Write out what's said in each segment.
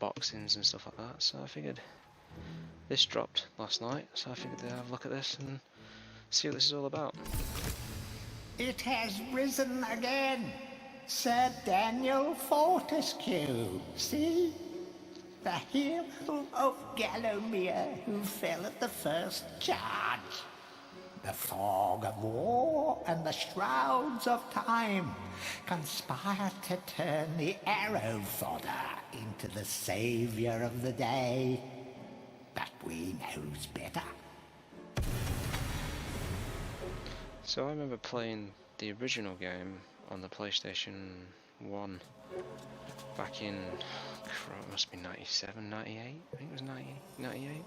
unboxings and stuff like that, so I figured this dropped last night, so I figured they'd have a look at this and see what this is all about. It has risen again, Sir Daniel Fortescue, see? The hero of Gallowmere who fell at the first charge. The fog of war and the shrouds of time conspire to turn the arrow fodder into the saviour of the day. But we knows better. So I remember playing the original game on the PlayStation 1 back in, it must be 97, 98, I think it was 98.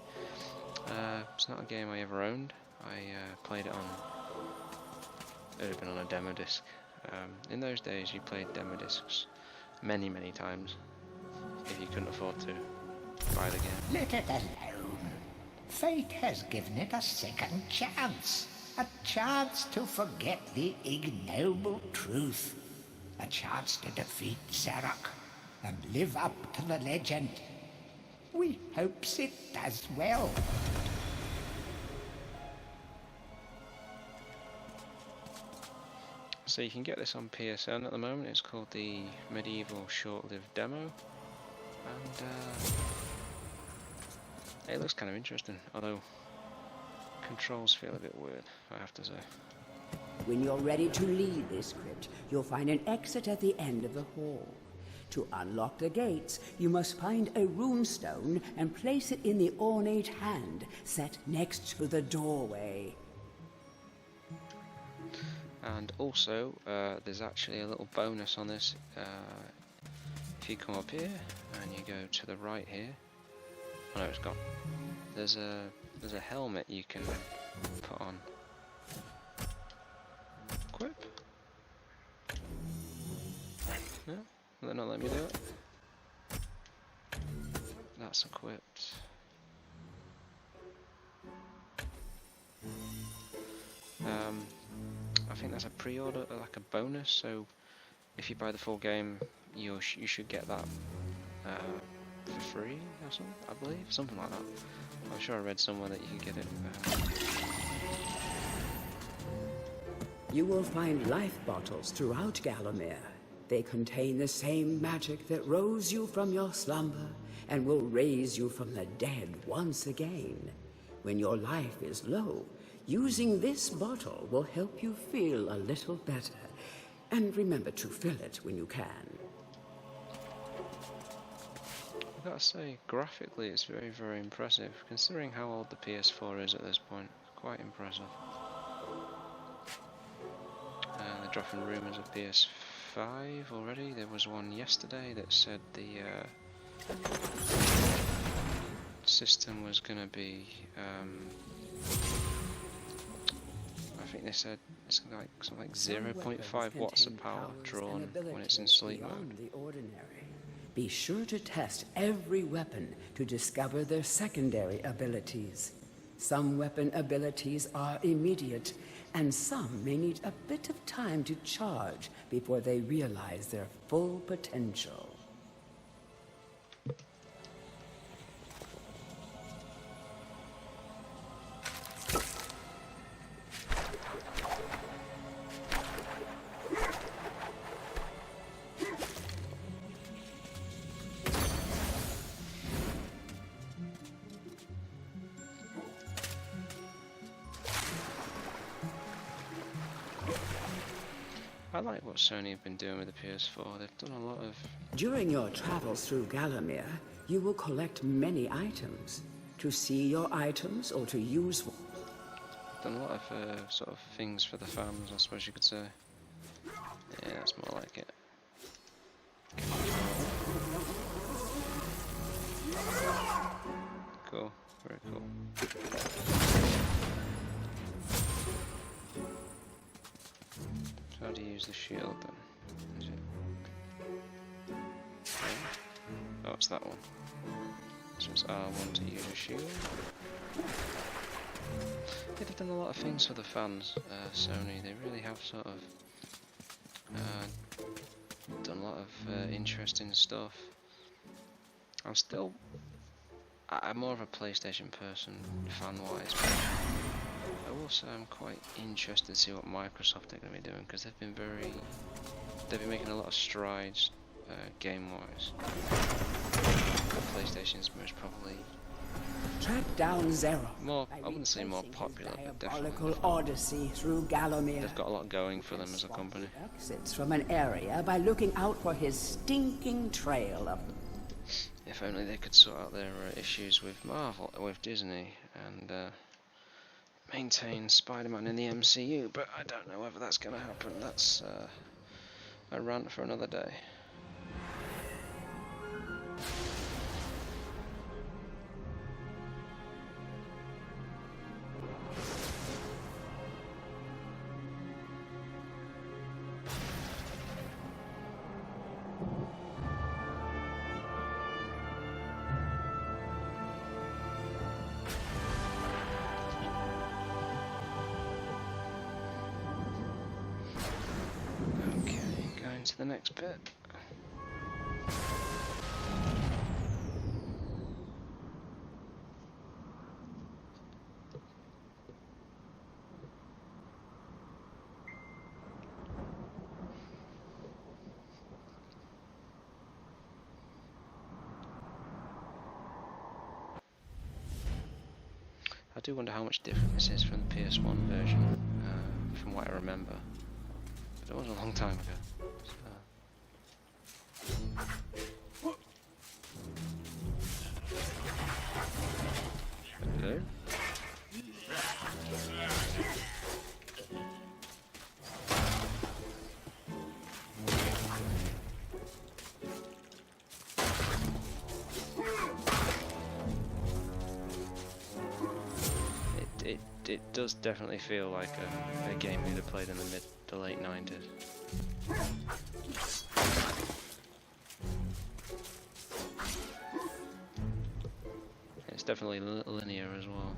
It's not a game I ever owned. I played it on, it would have been on a demo disc. In those days you played demo discs many times if you couldn't afford to buy the game. Let it alone. Fate has given it a second chance. A chance to forget the ignoble truth. A chance to defeat Zarok and live up to the legend. We hopes it does well. So you can get this on PSN at the moment. It's called the MediEvil Short-Lived Demo, and it looks kind of interesting, although controls feel a bit weird, I have to say. When you're ready to leave this crypt, you'll find an exit at the end of the hall. To unlock the gates, you must find a runestone and place it in the ornate hand set next to the doorway. And also, there's actually a little bonus on this. If you come up here and you go to the right here, oh no, it's gone. There's a helmet you can put on. Equip? No? Will they not let me do it? That's equipped. I think that's a pre-order, like a bonus, so if you buy the full game, you should get that for free or something, I believe, something like that. I'm sure I read somewhere that you can get it. You will find life bottles throughout Gallowmere. They contain the same magic that rose you from your slumber and will raise you from the dead once again. When your life is low, using this bottle will help you feel a little better. And remember to fill it when you can. I've got to say, graphically it's very impressive, considering how old the PS4 is at this point. Quite impressive. They're dropping rumours of PS5 already. There was one yesterday that said the system was going to be, I think they said it's like something like 0.5 watts of power drawn when it's in sleep mode. Be sure to test every weapon to discover their secondary abilities. Some weapon abilities are immediate, and some may need a bit of time to charge before they realize their full potential. I like what Sony have been doing with the PS4. They've done a lot of... During your travels through Gallowmere, you will collect many items. To see your items or to use one. Done a lot of sort of things for the fans, I suppose you could say. Yeah, that's more like it. Cool, very cool. So how do you use the shield then? Is it? Oh, it's that one. So it's R1 to use a shield. Yeah, they've done a lot of things for the fans, Sony. They really have sort of done a lot of interesting stuff. I'm more of a PlayStation person, fan-wise, but I also am quite interested to see what Microsoft are going to be doing, because they've been making a lot of strides game-wise. PlayStation's most probably Track down Zero. I wouldn't say more popular, but definitely. Diabolical odyssey through Gallowmere. They've got a lot going for them as a company. Exits from an area by looking out for his stinking trail of. If only they could sort out their issues with Disney, and maintain Spider-Man in the MCU, but I don't know whether that's going to happen. That's a rant for another day. To the next bit. I do wonder how much different this is from the PS1 version, from what I remember. But it was a long time ago. Hello? It does definitely feel like a game you'd have played in the late 90s. It's definitely linear as well.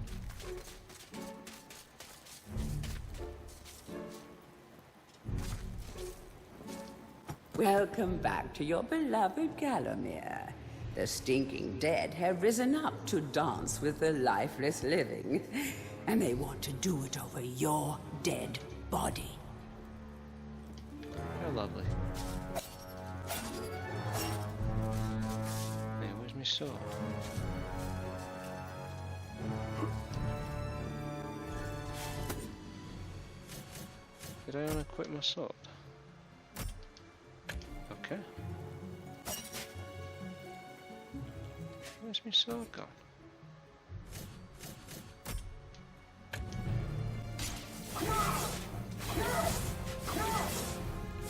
Welcome back to your beloved Gallowmere. The stinking dead have risen up to dance with the lifeless living, and they want to do it over your dead body. How lovely. Hey, where's my sword? Did I unequip my sword? Okay. Where's my sword gone?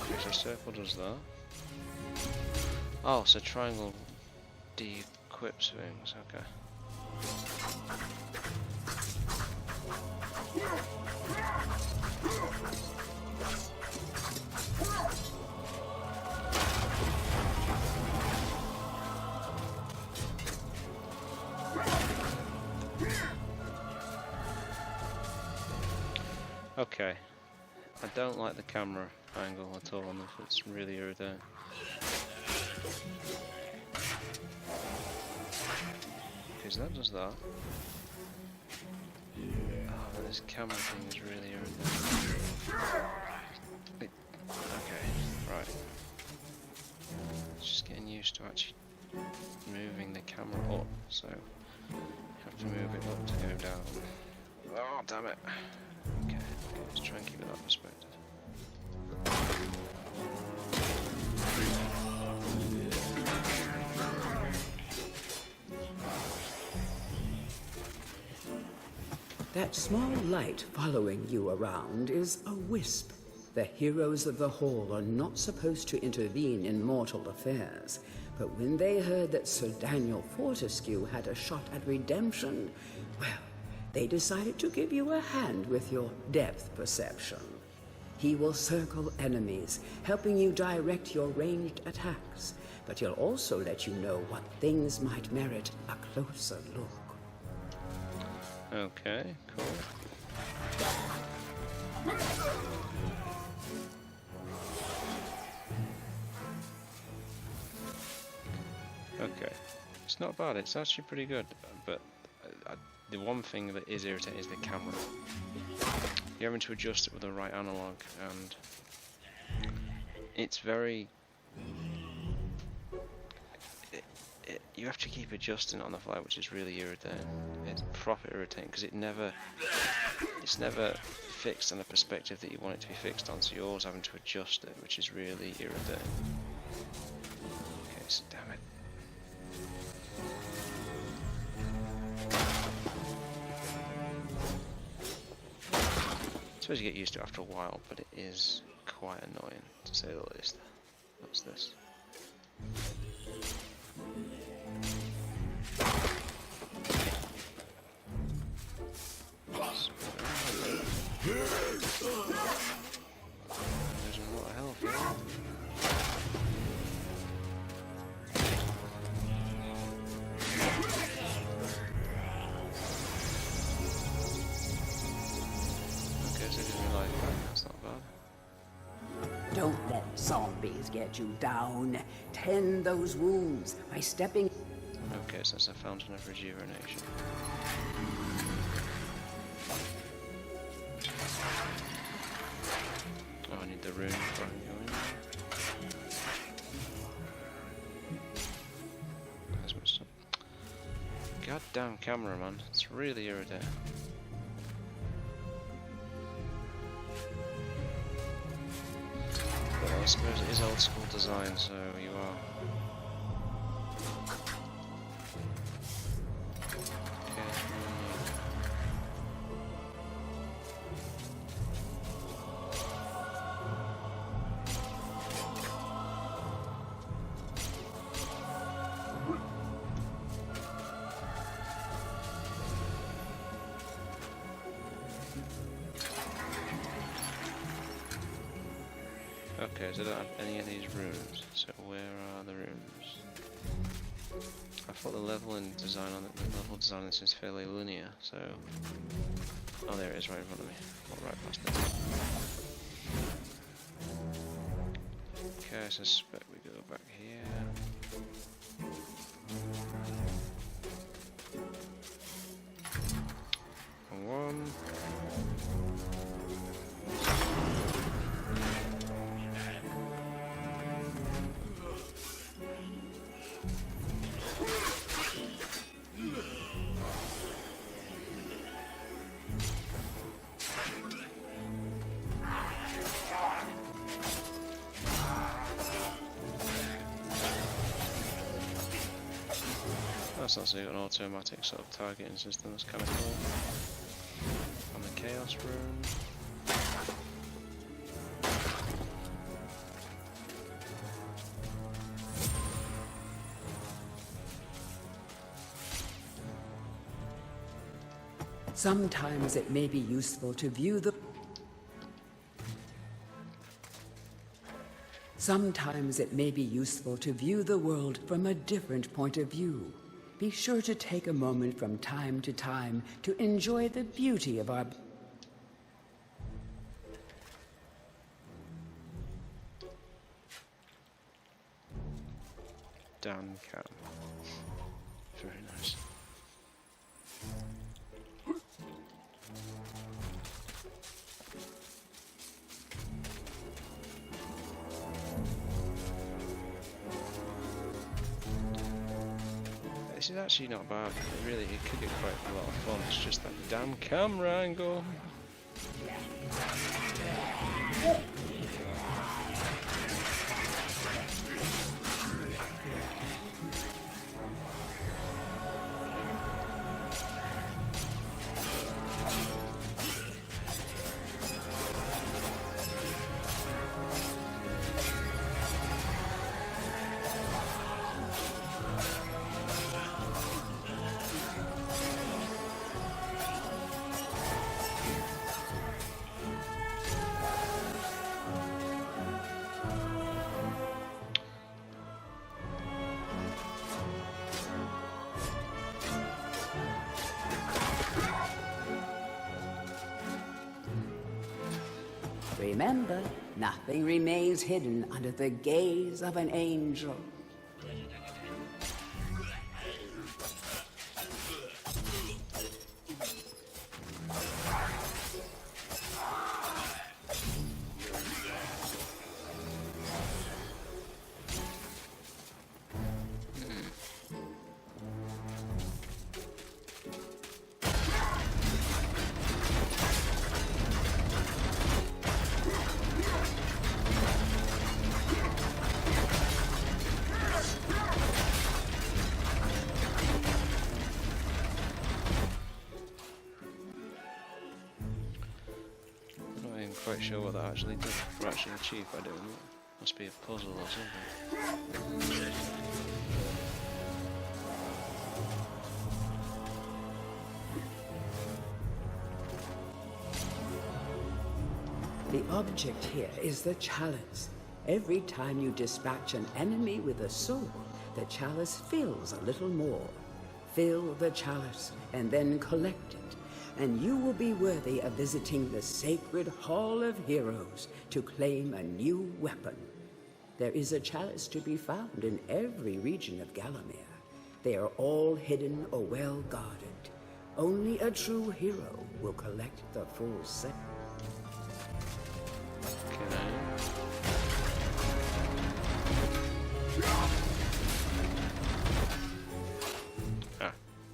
Okay, so circle does that. Oh, so triangle de-equips things, okay. Okay, I don't like the camera angle at all, and it's really irritating. Because that does that. Oh, but this camera thing is really irritating. Okay, right. It's just getting used to actually moving the camera up, so you have to move it up to go down. Oh, damn it. Okay, let's try and keep it that perspective. That small light following you around is a wisp. The heroes of the Hall are not supposed to intervene in mortal affairs, but when they heard that Sir Daniel Fortescue had a shot at redemption, well, they decided to give you a hand with your depth perception. He will circle enemies, helping you direct your ranged attacks, but he'll also let you know what things might merit a closer look. Okay, cool. Okay, It's not bad, it's actually pretty good, but the one thing that is irritating is the camera. You're having to adjust it with the right analog, and it's very... you have to keep adjusting on the fly, which is really irritating. It's proper irritating, because it's never fixed on a perspective that you want it to be fixed on, so you're always having to adjust it, which is really irritating. Okay, so damn it. I suppose you get used to it after a while, but it is quite annoying, to say the least. What's this? There's a lot of health here. Okay, so it gives me life back, that's not bad. Don't let zombies get you down. Tend those wounds by stepping... Okay, so that's a fountain of rejuvenation. Oh, I need the rune before I can go in there. That's messed up. Goddamn camera, man. It's really irritating. But I suppose it is old school design, so you are. Okay, so I don't have any of these rooms. So where are the rooms? I thought the level design on this is fairly linear. So, oh, there it is, right in front of me. Not right past it. Okay, I suspect we go back here. One. That's not so you got an automatic sort of targeting system, that's kind of cool. On the Chaos Room. Sometimes it may be useful to view the... Sometimes it may be useful to view the world from a different point of view. Be sure to take a moment from time to time to enjoy the beauty of our... Dan Cam. Very nice. This is actually not bad. It could get quite a lot of fun. It's just that damn camera angle. Remember, nothing remains hidden under the gaze of an angel. quite sure what that actually does, or actually achieve by doing it. Must be a puzzle or something. The object here is the chalice. Every time you dispatch an enemy with a sword, the chalice fills a little more. Fill the chalice and then collect it, and you will be worthy of visiting the sacred Hall of Heroes to claim a new weapon. There is a chalice to be found in every region of Gallowmere. They are all hidden or well guarded. Only a true hero will collect the full set. Ah,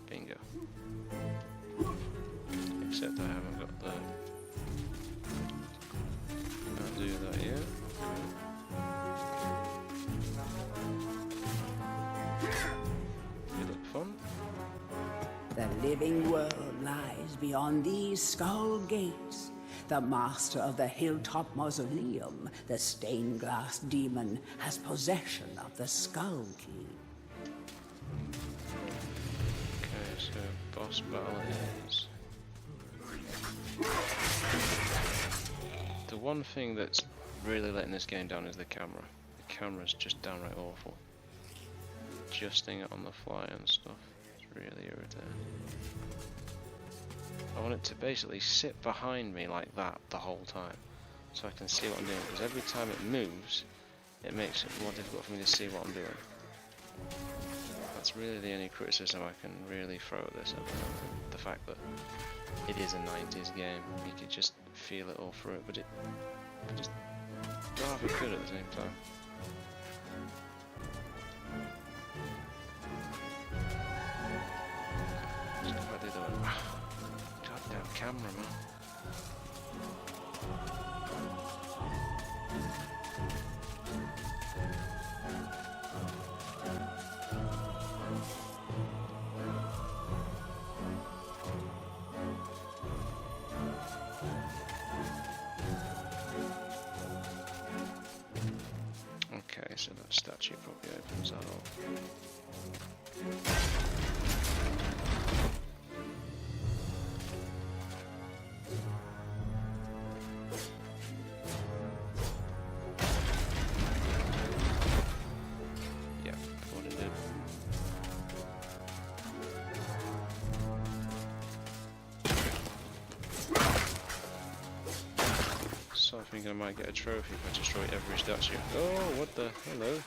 bingo. Except I haven't got the... Can't do that yet. You look fun. The living world lies beyond these skull gates. The master of the Hilltop Mausoleum, the stained glass demon, has possession of the skull key. Okay, so boss battle is... The one thing that's really letting this game down is the camera. The camera's just downright awful. Adjusting it on the fly and stuff. It's really irritating. I want it to basically sit behind me like that the whole time, so I can see what I'm doing, because every time it moves, it makes it more difficult for me to see what I'm doing. That's really the only criticism I can really throw at this, the fact that it is a 90s game. You could just feel it all through it, but it just rather good at the same time. If I did that. Goddamn camera, man. Okay, so that statue probably opens that up. So I think I might get a trophy if I destroy every statue. Oh, what the? Hello.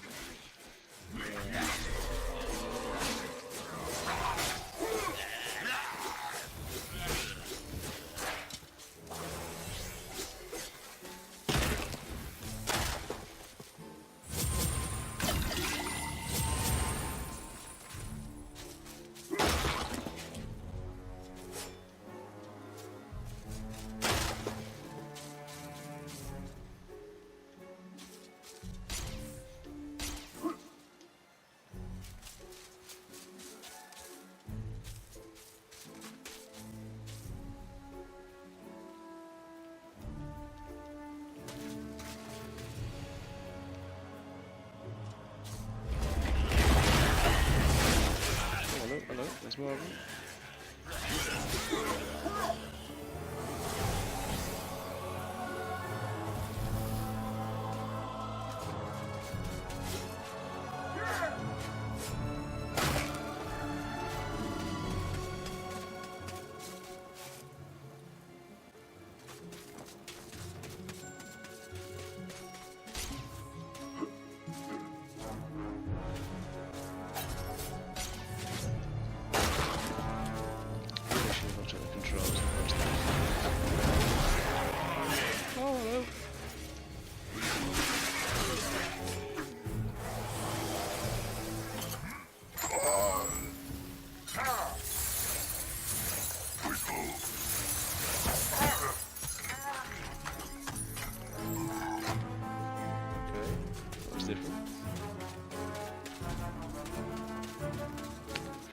Hello, there's more of them.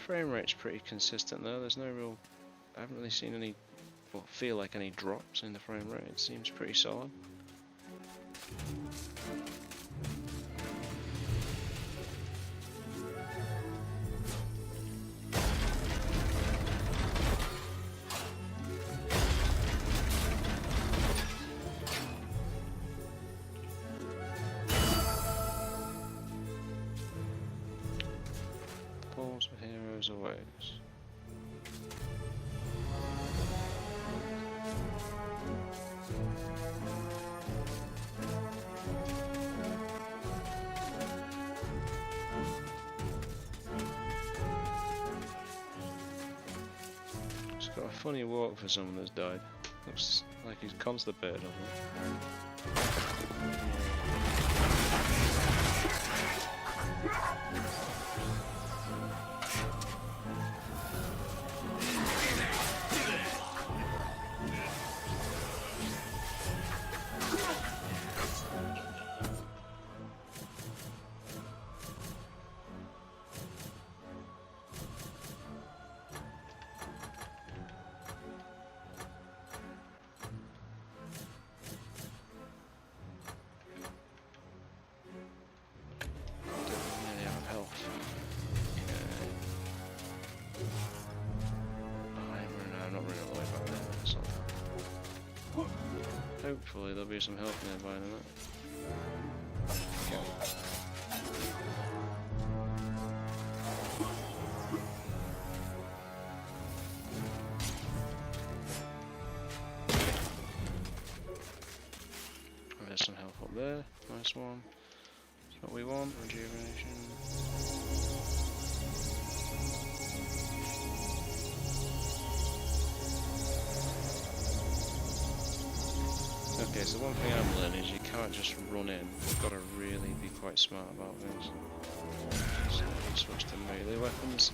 Frame rate's pretty consistent though, there's no real... I haven't really seen any feel like any drops in the frame rate. It seems pretty solid. Pause for heroes awaits. It's got a funny walk for someone that's died. Looks like he's constipated, I think. Hopefully there'll be some help nearby in a minute. Okay. There's some help up there. Nice one. That's what we want. Rejuvenation. Okay, so one thing I'm learning is you can't just run in. You've got to really be quite smart about things. So switch to melee weapons.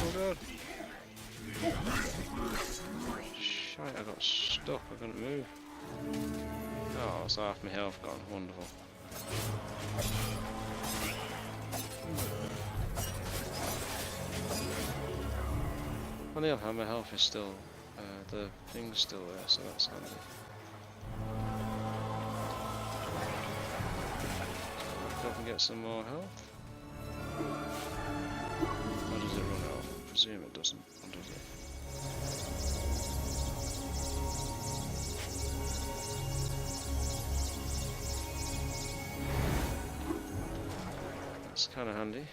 Oh god! Shite, I got stuck, I couldn't move. Oh, so half my health gone, wonderful. On the other hand, my health is still, the thing's still there, so that's handy. Go up and get some more health. Or does it run out? I presume it doesn't, or does it? It's kind of handy.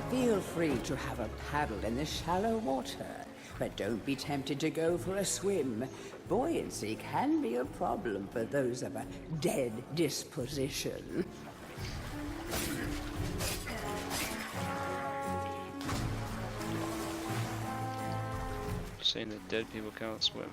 Feel free to have a paddle in the shallow water, but don't be tempted to go for a swim. Buoyancy can be a problem for those of a dead disposition. Saying that dead people can't swim.